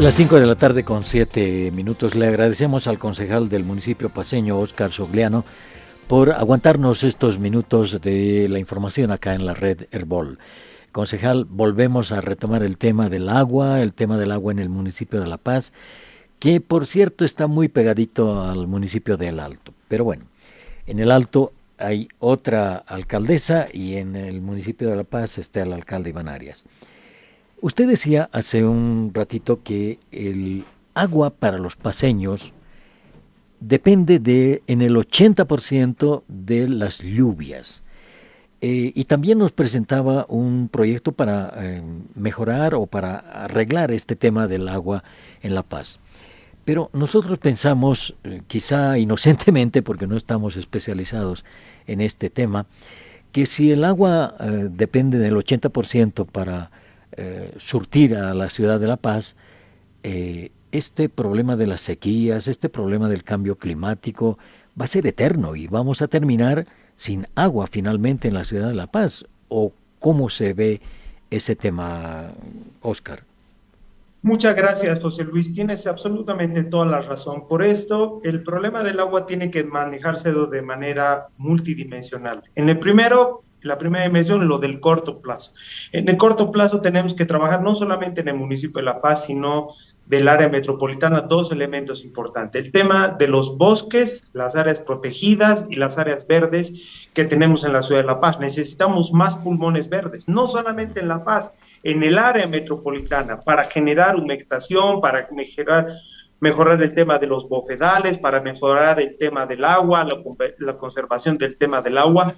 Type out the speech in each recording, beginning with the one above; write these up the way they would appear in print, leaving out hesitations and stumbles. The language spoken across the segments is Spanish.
Las 5 de la tarde con 7 minutos. Le agradecemos al concejal del municipio paceño, Óscar Sogliano, por aguantarnos estos minutos de la información acá en la red Herbol. Concejal, volvemos a retomar el tema del agua en el municipio de La Paz, que por cierto está muy pegadito al municipio de El Alto. Pero bueno, en El Alto hay otra alcaldesa y en el municipio de La Paz está el alcalde Iván Arias. Usted decía hace un ratito que el agua para los paceños depende en el 80% de las lluvias. Y también nos presentaba un proyecto para mejorar o para arreglar este tema del agua en La Paz. Pero nosotros pensamos, quizá inocentemente, porque no estamos especializados en este tema, que si el agua depende del 80% para surtir a la ciudad de La Paz, este problema de las sequías, este problema del cambio climático va a ser eterno y vamos a terminar sin agua finalmente en la ciudad de La Paz. ¿O cómo se ve ese tema, Óscar? Muchas gracias, José Luis. Tienes absolutamente toda la razón. Por esto, el problema del agua tiene que manejarse de manera multidimensional. La primera dimensión, lo del corto plazo. En el corto plazo tenemos que trabajar no solamente en el municipio de La Paz, sino del área metropolitana, dos elementos importantes. El tema de los bosques, las áreas protegidas y las áreas verdes que tenemos en la ciudad de La Paz. Necesitamos más pulmones verdes, no solamente en La Paz, en el área metropolitana, para generar humectación, para mejorar el tema de los bofedales, para mejorar el tema del agua, la conservación del tema del agua.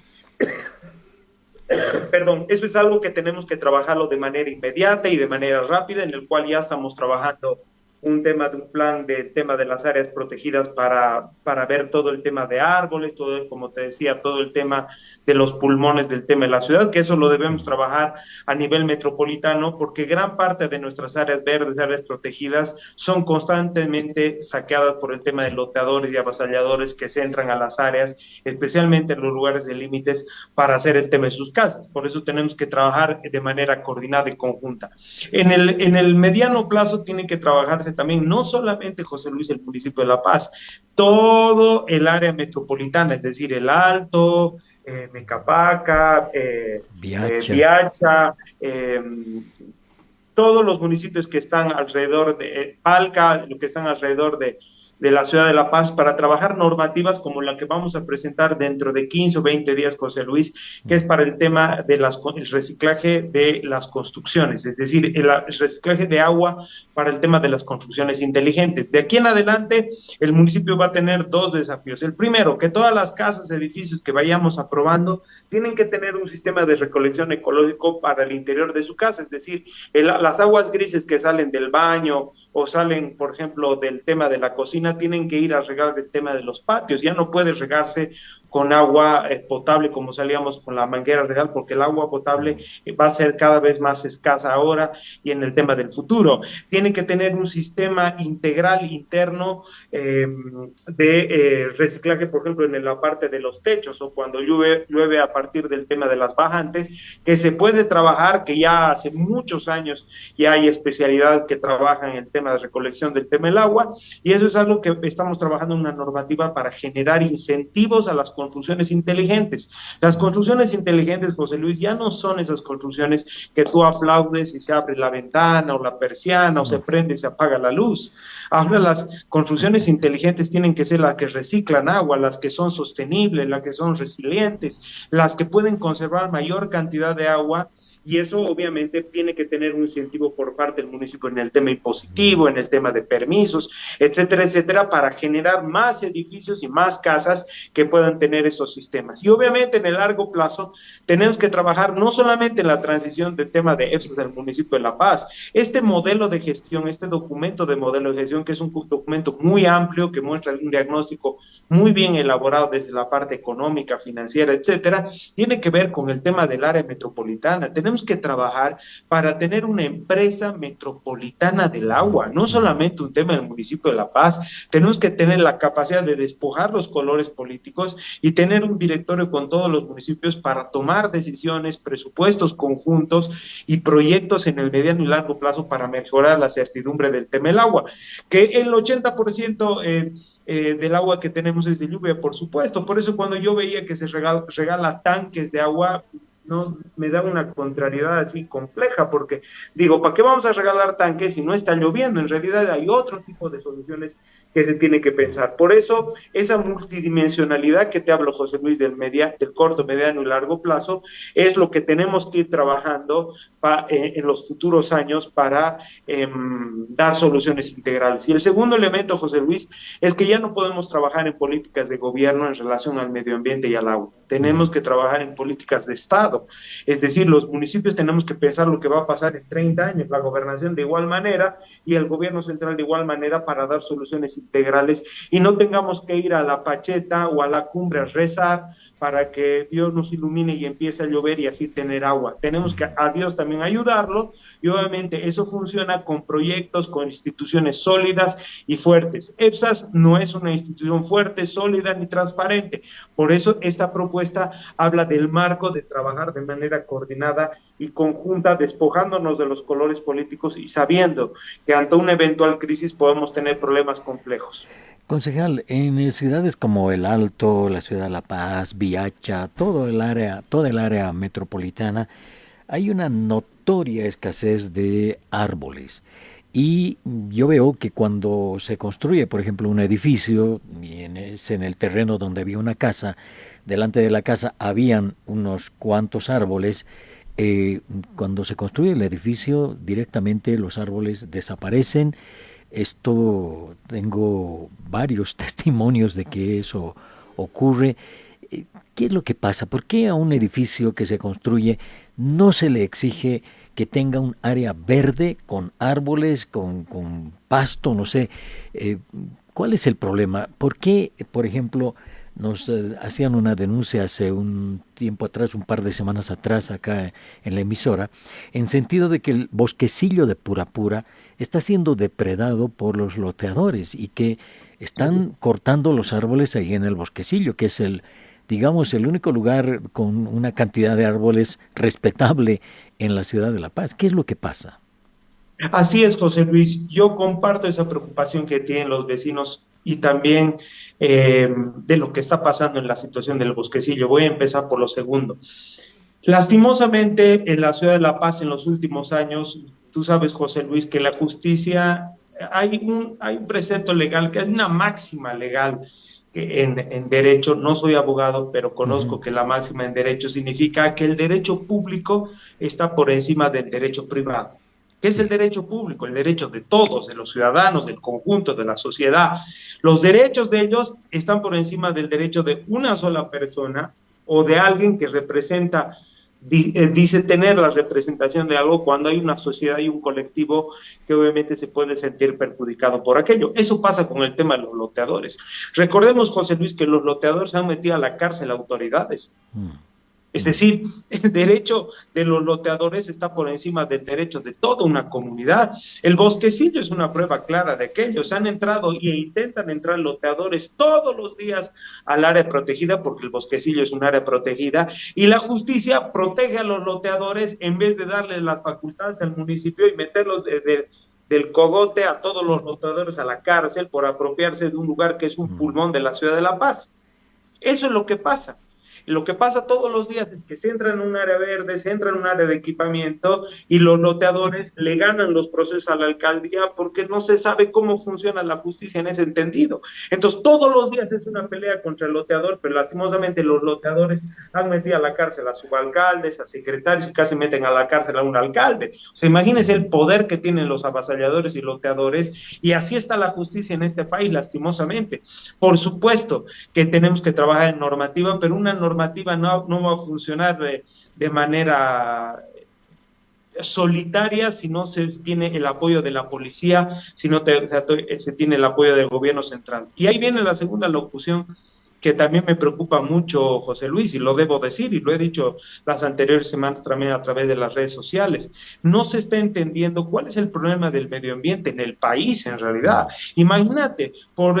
Perdón, eso es algo que tenemos que trabajarlo de manera inmediata y de manera rápida, en el cual ya estamos trabajando un tema de un plan del tema de las áreas protegidas para ver todo el tema de árboles, todo, como te decía, todo el tema de los pulmones del tema de la ciudad, que eso lo debemos trabajar a nivel metropolitano, porque gran parte de nuestras áreas verdes, áreas protegidas, son constantemente saqueadas por el tema de Sí. loteadores y avasalladores que se entran a las áreas, especialmente en los lugares de límites, para hacer el tema de sus casas. Por eso tenemos que trabajar de manera coordinada y conjunta. En el mediano plazo tiene que trabajarse también, no solamente José Luis, el municipio de La Paz, todo el área metropolitana, es decir, El Alto, Mecapaca, Viacha. Viacha, todos los municipios que están alrededor de Palca, lo que están alrededor de la ciudad de La Paz, para trabajar normativas como la que vamos a presentar dentro de 15 o 20 días, José Luis, que es para el tema de el reciclaje de las construcciones, es decir, el reciclaje de agua para el tema de las construcciones inteligentes. De aquí en adelante, el municipio va a tener dos desafíos. El primero, que todas las casas, edificios que vayamos aprobando tienen que tener un sistema de recolección ecológico para el interior de su casa, es decir, las aguas grises que salen del baño o salen, por ejemplo, del tema de la cocina, tienen que ir a regar el tema de los patios. Ya no puede regarse con agua potable como salíamos con la manguera real, porque el agua potable va a ser cada vez más escasa ahora y en el tema del futuro. Tiene que tener un sistema integral interno de reciclaje, por ejemplo, en la parte de los techos o cuando llueve a partir del tema de las bajantes, que se puede trabajar, que ya hace muchos años ya hay especialidades que trabajan en el tema de recolección del tema del agua, y eso es algo que estamos trabajando en una normativa para generar incentivos a las construcciones inteligentes. Las construcciones inteligentes, José Luis, ya no son esas construcciones que tú aplaudes y se abre la ventana o la persiana o se No. prende y se apaga la luz. Ahora las construcciones inteligentes tienen que ser las que reciclan agua, las que son sostenibles, las que son resilientes, las que pueden conservar mayor cantidad de agua, y eso obviamente tiene que tener un incentivo por parte del municipio en el tema impositivo, en el tema de permisos, etcétera, etcétera, para generar más edificios y más casas que puedan tener esos sistemas. Y obviamente en el largo plazo tenemos que trabajar no solamente en la transición del tema de EFSAS del municipio de La Paz, este modelo de gestión, este documento de modelo de gestión, que es un documento muy amplio, que muestra un diagnóstico muy bien elaborado desde la parte económica, financiera, etcétera, tiene que ver con el tema del área metropolitana. Tenemos tenemos que trabajar para tener una empresa metropolitana del agua, no solamente un tema del municipio de La Paz. Tenemos que tener la capacidad de despojar los colores políticos y tener un directorio con todos los municipios para tomar decisiones, presupuestos conjuntos y proyectos en el mediano y largo plazo para mejorar la certidumbre del tema del agua, que el 80% del agua que tenemos es de lluvia, por supuesto. Por eso cuando yo veía que se regala tanques de agua, no me da una contrariedad así compleja, porque digo, ¿para qué vamos a regalar tanques si no está lloviendo? En realidad hay otro tipo de soluciones que se tiene que pensar. Por eso, esa multidimensionalidad que te hablo, José Luis, del corto, mediano y largo plazo, es lo que tenemos que ir trabajando en los futuros años para dar soluciones integrales. Y el segundo elemento, José Luis, es que ya no podemos trabajar en políticas de gobierno en relación al medio ambiente y al agua. Tenemos que trabajar en políticas de Estado. Es decir, los municipios tenemos que pensar lo que va a pasar en 30 años, la gobernación de igual manera y el gobierno central de igual manera, para dar soluciones integrales y no tengamos que ir a la Pacheta o a la cumbre a rezar para que Dios nos ilumine y empiece a llover y así tener agua. Tenemos que a Dios también ayudarlo, y obviamente eso funciona con proyectos, con instituciones sólidas y fuertes. EPSAS no es una institución fuerte, sólida ni transparente. Por eso esta propuesta habla del marco de trabajar de manera coordinada y conjunta, despojándonos de los colores políticos y sabiendo que ante una eventual crisis podemos tener problemas complejos. Concejal, en ciudades como El Alto, la ciudad de La Paz, Viacha, toda el área metropolitana, hay una notoria escasez de árboles. Y yo veo que cuando se construye, por ejemplo, un edificio, y es en el terreno donde había una casa, delante de la casa habían unos cuantos árboles. Cuando se construye el edificio, directamente los árboles desaparecen. Esto tengo varios testimonios de que eso ocurre. ¿Qué es lo que pasa? ¿Por qué a un edificio que se construye no se le exige que tenga un área verde con árboles, con pasto, no sé? ¿Cuál es el problema? ¿Por qué, por ejemplo, nos hacían una denuncia hace un tiempo atrás, un par de semanas atrás, acá en la emisora, en sentido de que el bosquecillo de Purapura está siendo depredado por los loteadores y que están cortando los árboles ahí en el bosquecillo, que es digamos, el único lugar con una cantidad de árboles respetable en la ciudad de La Paz? ¿Qué es lo que pasa? Así es, José Luis. Yo comparto esa preocupación que tienen los vecinos y también de lo que está pasando en la situación del bosquecillo. Voy a empezar por lo segundo. Lastimosamente, en la ciudad de La Paz, en los últimos años, tú sabes, José Luis, que la justicia, hay un precepto legal, que es una máxima legal que en derecho. No soy abogado, pero conozco que la máxima en derecho significa que el derecho público está por encima del derecho privado. ¿Qué es el derecho público? El derecho de todos, de los ciudadanos, del conjunto, de la sociedad. Los derechos de ellos están por encima del derecho de una sola persona o de alguien que representa, dice tener la representación de algo, cuando hay una sociedad y un colectivo que obviamente se puede sentir perjudicado por aquello. Eso pasa con el tema de los loteadores. Recordemos, José Luis, que los loteadores han metido a la cárcel a autoridades. Es decir, el derecho de los loteadores está por encima del derecho de toda una comunidad. El bosquecillo es una prueba clara de que ellos han entrado e intentan entrar loteadores todos los días al área protegida, porque el bosquecillo es un área protegida, y la justicia protege a los loteadores en vez de darles las facultades al municipio y meterlos del cogote a todos los loteadores a la cárcel por apropiarse de un lugar que es un pulmón de la ciudad de La Paz. Eso es lo que pasa. Lo que pasa todos los días es que se entra en un área verde, se entra en un área de equipamiento y los loteadores le ganan los procesos a la alcaldía porque no se sabe cómo funciona la justicia en ese entendido. Entonces, todos los días es una pelea contra el loteador, pero lastimosamente los loteadores han metido a la cárcel a subalcaldes, a secretarios y casi meten a la cárcel a un alcalde. O sea, imagínense el poder que tienen los avasalladores y loteadores, y así está la justicia en este país, lastimosamente. Por supuesto que tenemos que trabajar en normativa, pero una normativa no va a funcionar de manera solitaria si no se tiene el apoyo de la policía, si no se tiene el apoyo del gobierno central. Y ahí viene la segunda locución que también me preocupa mucho, José Luis, y lo debo decir, y lo he dicho las anteriores semanas también a través de las redes sociales. No se está entendiendo cuál es el problema del medio ambiente en el país, en realidad. Imagínate, por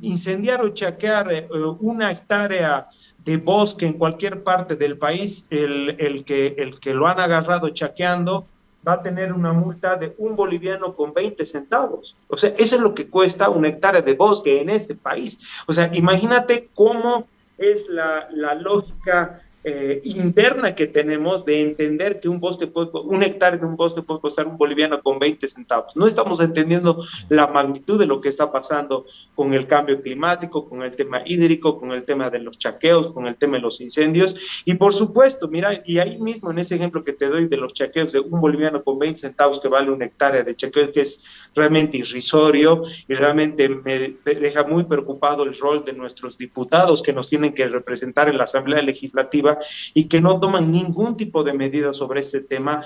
incendiar o chaquear una hectárea de bosque en cualquier parte del país, el que lo han agarrado chaqueando va a tener una multa de 1 boliviano con 20 centavos. O sea, eso es lo que cuesta una hectárea de bosque en este país. O sea, imagínate cómo es la lógica interna que tenemos de entender que un hectárea de un bosque puede costar 1 boliviano con 20 centavos. No estamos entendiendo la magnitud de lo que está pasando con el cambio climático, con el tema hídrico, con el tema de los chaqueos, con el tema de los incendios. Y por supuesto, mira, y ahí mismo en ese ejemplo que te doy de los chaqueos de 1 boliviano con 20 centavos que vale una hectárea de chaqueos, que es realmente irrisorio y realmente me deja muy preocupado el rol de nuestros diputados que nos tienen que representar en la Asamblea Legislativa y que no toman ningún tipo de medida sobre este tema,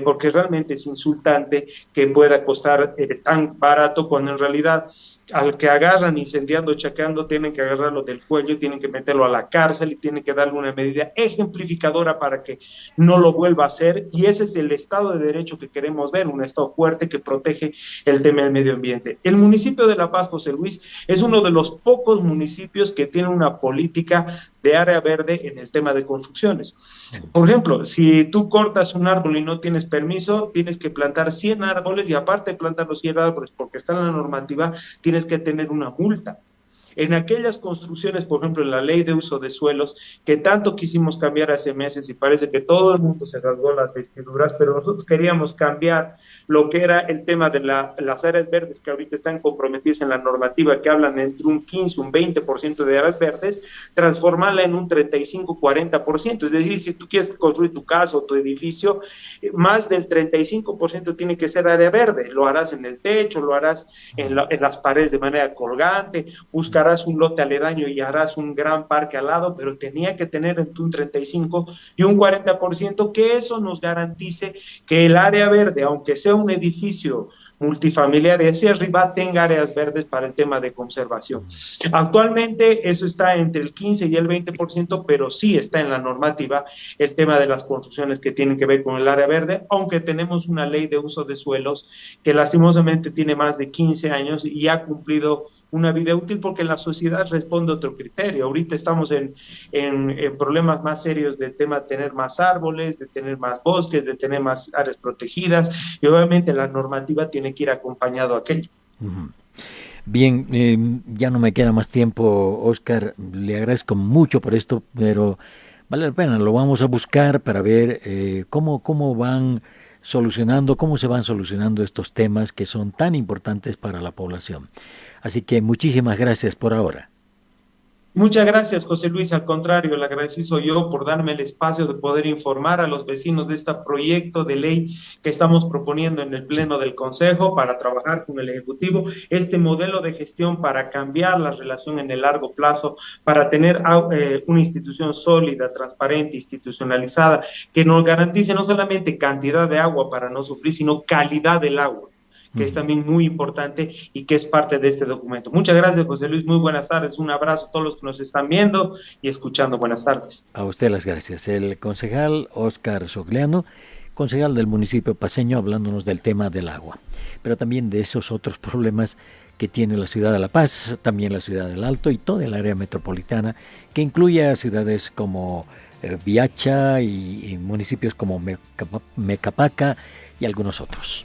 porque realmente es insultante que pueda costar tan barato cuando en realidad al que agarran incendiando, chaqueando, tienen que agarrarlo del cuello, tienen que meterlo a la cárcel y tienen que darle una medida ejemplificadora para que no lo vuelva a hacer. Y ese es el Estado de Derecho que queremos ver, un Estado fuerte que protege el tema del medio ambiente. El municipio de La Paz, José Luis, es uno de los pocos municipios que tiene una política de área verde en el tema de construcciones. Por ejemplo, si tú cortas un árbol y no tienes permiso, tienes que plantar 100 árboles y aparte de plantar los 100 árboles, porque está en la normativa, tienes que tener una multa. En aquellas construcciones, por ejemplo, en la ley de uso de suelos, que tanto quisimos cambiar hace meses y parece que todo el mundo se rasgó las vestiduras, pero nosotros queríamos cambiar lo que era el tema de las áreas verdes que ahorita están comprometidas en la normativa, que hablan entre un 15, un 20% de áreas verdes, transformarla en un 35-40%. Es decir, si tú quieres construir tu casa o tu edificio, más del 35% tiene que ser área verde. Lo harás en el techo, lo harás en las paredes de manera colgante, buscarás un lote aledaño y harás un gran parque al lado, pero tenía que tener entre un 35 y un 40%, que eso nos garantice que el área verde, aunque sea un edificio multifamiliar y hacia arriba, tenga áreas verdes para el tema de conservación. Actualmente eso está entre el 15 y el 20%, pero sí está en la normativa el tema de las construcciones que tienen que ver con el área verde, aunque tenemos una ley de uso de suelos que lastimosamente tiene más de 15 años y ha cumplido una vida útil porque la sociedad responde a otro criterio. Ahorita estamos en problemas más serios del tema de tener más árboles, de tener más bosques, de tener más áreas protegidas y obviamente la normativa tiene que ir acompañado a aquello. Bien, ya no me queda más tiempo, Oscar, le agradezco mucho por esto, pero vale la pena, lo vamos a buscar para ver cómo se van solucionando estos temas que son tan importantes para la población. Así que muchísimas gracias por ahora. Muchas gracias, José Luis. Al contrario, el agradecido soy yo por darme el espacio de poder informar a los vecinos de este proyecto de ley que estamos proponiendo en el Pleno del Consejo para trabajar con el Ejecutivo, este modelo de gestión para cambiar la relación en el largo plazo, para tener una institución sólida, transparente, institucionalizada, que nos garantice no solamente cantidad de agua para no sufrir, sino calidad del agua, que es también muy importante y que es parte de este documento. Muchas gracias, José Luis. Muy buenas tardes. Un abrazo a todos los que nos están viendo y escuchando. Buenas tardes. A usted las gracias. El concejal Óscar Sogliano, concejal del municipio paceño, hablándonos del tema del agua, pero también de esos otros problemas que tiene la ciudad de La Paz, también la ciudad del Alto y toda el área metropolitana, que incluye a ciudades como Viacha y municipios como Mecapaca y algunos otros.